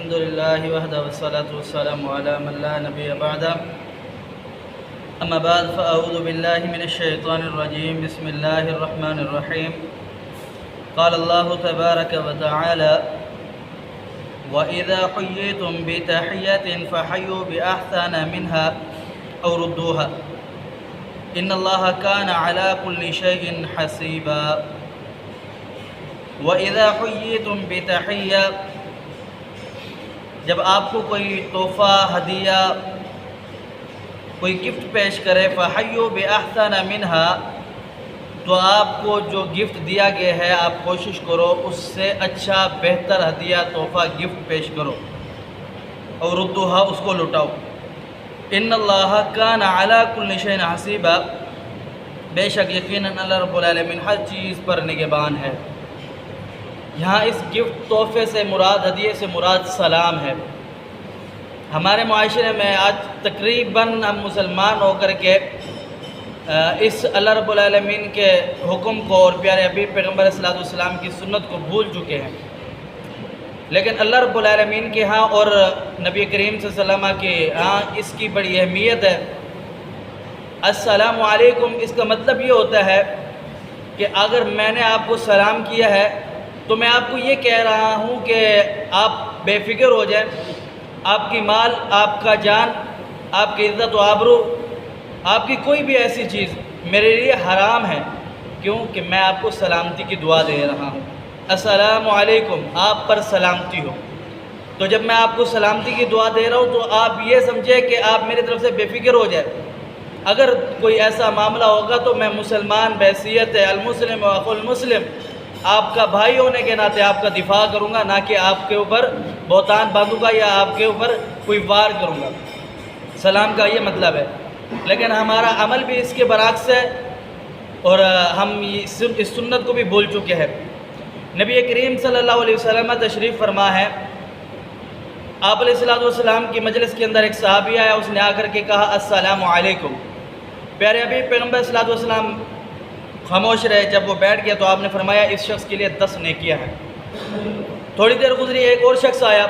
الحمد لله وحده والصلاة والسلام على من لا نبي بعده أما بعد فأعوذ بالله من الشيطان الرجيم بسم الله الرحمن الرحيم قال الله تبارك وتعالى وإذا حييتم بتحية فحيوا بأحسن منها أو ردوها إن الله كان على كل شيء حسيبا وَإِذَا حُيِّيتُم بِتَحِيَّةٍ جب آپ کو کوئی تحفہ ہدیہ کوئی گفٹ پیش کرے فَحَيُّوا بِأَحْسَنَ مِنْهَا تو آپ کو جو گفٹ دیا گیا ہے آپ کوشش کرو اس سے اچھا بہتر ہدیہ تحفہ گفٹ پیش کرو اور ردوہا اس کو لٹاؤ ان اللہ کان علی کل شیء حسیبا بے شک یقیناً اللہ رب العالمین ہر چیز پر نگہبان ہے۔ یہاں اس گفٹ تحفے سے مراد ہدیے سے مراد سلام ہے۔ ہمارے معاشرے میں آج تقریباً ہم مسلمان ہو کر کے اس اللہ رب العالمین کے حکم کو اور پیارے حبیب پیغمبر صلی اللہ علیہ وسلم کی سنت کو بھول چکے ہیں، لیکن اللہ رب العالمین کے ہاں اور نبی کریم صلی اللہ علیہ وسلم کے ہاں اس کی بڑی اہمیت ہے۔ السلام علیکم اس کا مطلب یہ ہوتا ہے کہ اگر میں نے آپ کو سلام کیا ہے تو میں آپ کو یہ کہہ رہا ہوں کہ آپ بے فکر ہو جائیں، آپ کی مال، آپ کا جان، آپ کی عزت و آبرو، آپ کی کوئی بھی ایسی چیز میرے لیے حرام ہے، کیوں کہ میں آپ کو سلامتی کی دعا دے رہا ہوں۔ السلام علیکم آپ پر سلامتی ہو، تو جب میں آپ کو سلامتی کی دعا دے رہا ہوں تو آپ یہ سمجھے کہ آپ میری طرف سے بے فکر ہو جائے۔ اگر کوئی ایسا معاملہ ہوگا تو میں مسلمان بحیثیت المسلم و اخو المسلم آپ کا بھائی ہونے کے ناطے آپ کا دفاع کروں گا، نہ کہ آپ کے اوپر بہتان باندھوں گا یا آپ کے اوپر کوئی وار کروں گا۔ سلام کا یہ مطلب ہے، لیکن ہمارا عمل بھی اس کے برعکس ہے اور ہم اس سنت کو بھی بھول چکے ہیں۔ نبی کریم صلی اللہ علیہ وسلم تشریف فرما ہے، آپ علیہ السلام کی مجلس کے اندر ایک صحابی آیا، اس نے آ کر کے کہا السلام علیکم۔ پیارے حبیب پیغمبر صلی اللہ علیہ وسلم خاموش رہے۔ جب وہ بیٹھ گیا تو آپ نے فرمایا اس شخص کے لیے 10 نیکیاں ہیں۔ تھوڑی دیر گزری، ایک اور شخص آیا،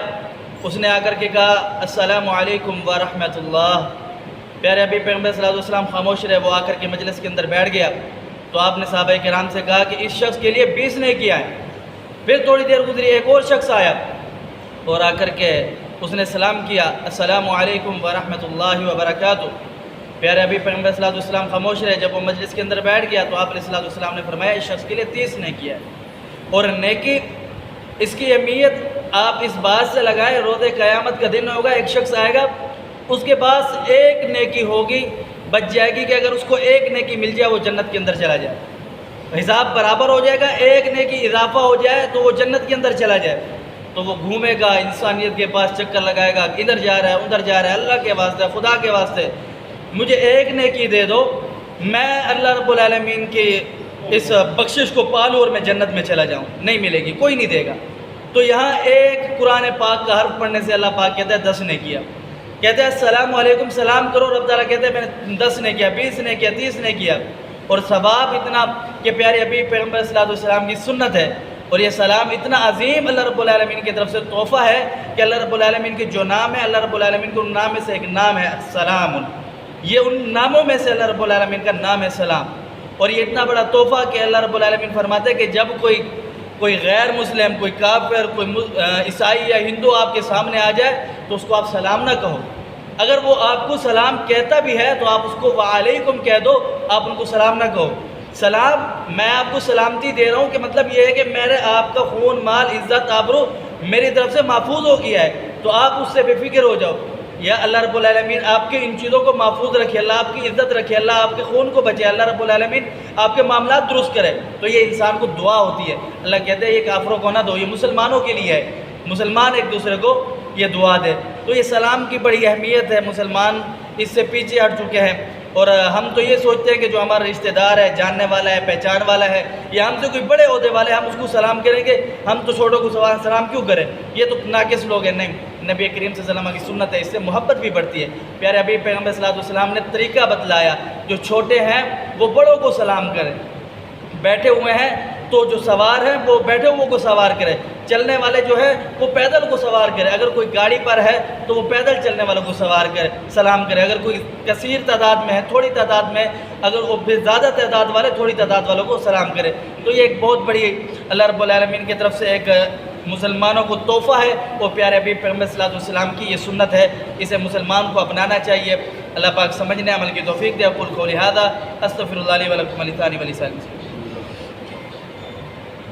اس نے آ کر کے کہا السلام علیکم ورحمۃ اللہ۔ پیارے حبیب پیغمبر صلی اللہ علیہ وسلم خاموش رہے، وہ آ کر کے مجلس کے اندر بیٹھ گیا تو آپ نے صحابہ کرام سے کہا کہ اس شخص کے لیے 20 نیکیاں ہیں۔ پھر تھوڑی دیر گزری، ایک اور شخص آیا اور آ کر کے اس نے سلام کیا السلام علیکم ورحمۃ اللہ وبرکاتہ۔ پیارے حبیب پیغمبر صلی اللہ علیہ وسلم خاموش رہے۔ جب وہ مجلس کے اندر بیٹھ گیا تو آپ علیہ الصلوۃ والسلام نے فرمایا اس شخص کے لیے 30 نیکیاں ہے۔ اور نیکی اس کی اہمیت آپ اس بات سے لگائیں، روز قیامت کا دن ہوگا، ایک شخص آئے گا، اس کے پاس ایک نیکی ہوگی، بچ جائے گی کہ اگر اس کو ایک نیکی مل جائے وہ جنت کے اندر چلا جائے، حساب برابر ہو جائے گا، ایک نیکی اضافہ ہو جائے تو وہ جنت کے اندر چلا جائے۔ تو وہ گھومے گا، انسانیت کے پاس چکر لگائے گا، ادھر جا رہا ہے ادھر جا رہا ہے، اللہ کے واسطے خدا کے واسطے مجھے ایک نیکی دے دو، میں اللہ رب العالمین کی اس بخشش کو پالوں اور میں جنت میں چلا جاؤں۔ نہیں ملے گی، کوئی نہیں دے گا۔ تو یہاں ایک قرآن پاک کا حرف پڑھنے سے اللہ پاک کہتا ہے 10 نیکیاں، کہتے ہیں السلام علیکم سلام کرو، رب تعالیٰ کہتے ہیں میں نے 10 نیکیاں، 20 نیکیاں، 30 نیکیاں، اور ثواب اتنا کہ پیارے حبیب پیغمبر صلی اللہ علیہ وسلم کی سنت ہے، اور یہ سلام اتنا عظیم اللہ رب العالمین کی طرف سے تحفہ ہے کہ اللہ رب العالمین کے جو نام ہے، اللہ رب العالمین کے ان نام میں سے ایک نام ہے السلام، یہ ان ناموں میں سے اللہ رب العالمین کا نام ہے سلام۔ اور یہ اتنا بڑا تحفہ کہ اللہ رب العالمین فرماتے ہیں کہ جب کوئی غیر مسلم، کوئی کافر، کوئی عیسائی یا ہندو آپ کے سامنے آ جائے تو اس کو آپ سلام نہ کہو، اگر وہ آپ کو سلام کہتا بھی ہے تو آپ اس کو وعلیکم کہہ دو، آپ ان کو سلام نہ کہو۔ سلام میں آپ کو سلامتی دے رہا ہوں کہ مطلب یہ ہے کہ میرے آپ کا خون مال عزت آبرو میری طرف سے محفوظ ہو گیا ہے، تو آپ اس سے بے فکر ہو جاؤ۔ یا اللہ رب العالمین آپ کے ان چیزوں کو محفوظ رکھے، اللہ آپ کی عزت رکھے، اللہ آپ کے خون کو بچے، اللہ رب العالمین آپ کے معاملات درست کرے، تو یہ انسان کو دعا ہوتی ہے۔ اللہ کہتے ہیں یہ کافروں کو نہ دو، یہ مسلمانوں کے لیے ہے، مسلمان ایک دوسرے کو یہ دعا دے۔ تو یہ سلام کی بڑی اہمیت ہے، مسلمان اس سے پیچھے ہٹ چکے ہیں، اور ہم تو یہ سوچتے ہیں کہ جو ہمارا رشتہ دار ہے، جاننے والا ہے، پہچان والا ہے، یا ہم سے کوئی بڑے عہدے والے ہم اس کو سلام کریں گے، ہم تو چھوٹوں کو سلام کیوں کریں، یہ تو ناقص لوگ ہیں۔ نہیں، نبی کریم صلی اللہ علیہ وسلم کی سنت ہے، اس سے محبت بھی بڑھتی ہے۔ پیارے حبیب پیغمبر صلی اللہ علیہ وسلم نے طریقہ بتلایا، جو چھوٹے ہیں وہ بڑوں کو سلام کریں، بیٹھے ہوئے ہیں تو جو سوار ہیں وہ بیٹھے ہوئے کو سوار کرے، چلنے والے جو ہے وہ پیدل کو سوار کرے، اگر کوئی گاڑی پر ہے تو وہ پیدل چلنے والوں کو سوار کرے، سلام کرے، اگر کوئی کثیر تعداد میں ہے، تھوڑی تعداد میں، اگر وہ زیادہ تعداد والے تھوڑی تعداد والوں کو سلام کرے۔ تو یہ ایک بہت بڑی اللہ رب العالمین کی طرف سے ایک مسلمانوں کو تحفہ ہے، وہ پیارے حبیب پیغمبر صلی اللہ علیہ وسلم کی یہ سنت ہے، اسے مسلمان کو اپنانا چاہیے۔ اللہ پاک سمجھنے عمل کی توفیق دے۔ اقول قولی ھذا استغفر اللہ لی ولکم ولسائر المسلمین۔